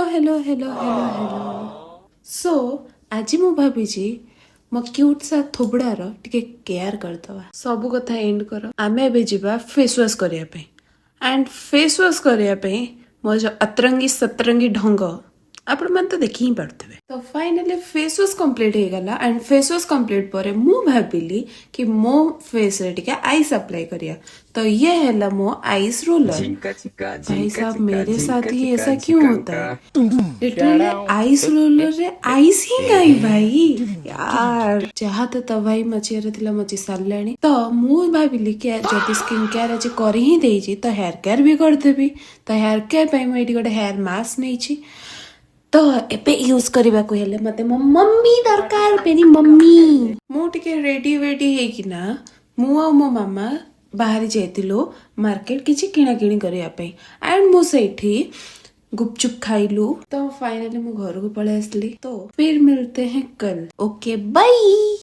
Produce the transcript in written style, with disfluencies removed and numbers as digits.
Hello hello hello hello hello सो आज मु भाभी मो क्यूट सा थोबड़ार टिके केयर करदवा सब कथा एंड कर आमे एबे जिबा फेस वॉश करिया पे एंड फेस वॉश करिया पे मो जो अतरंगी सतरंगी ढंग आपण मन तो देखि ही पड़थबे तो फाइनली फेस वॉश कंप्लीट हो गला एंड फेस वॉश कंप्लीट परे मु भाबिली कि मो फेस रे टिके आइस अप्लाई करिया तो ये हैला मो आइस रोलर भाई साहब मेरे साथ ही ऐसा क्यों होता है लिटरली आइस रोलर रे आइस ही काई भाई यार जहाँ तो तवाई मचिया थिला मचि सारलाणी तो मु भाबिली कि जदि स्किन केयर आज करि ही देइछि तो हेयर केयर भी कर देबी तो हेयर केयर पई म एटी गोटे हेयर मास्क नेछि तो एबे यूज करबा को हेले मते मो मम्मी दरकार पेनी मम्मी मु टिके रेडी वेडी हे कि ना मु आ मो मामा बाहर जाइतिलो मार्केट किछि किणा किणी करिया पे एंड मु सेठी गुपचुप खाइलु तो फाइनली मु घर को पळे आसली तो फिर मिलते हैं कल ओके बाय।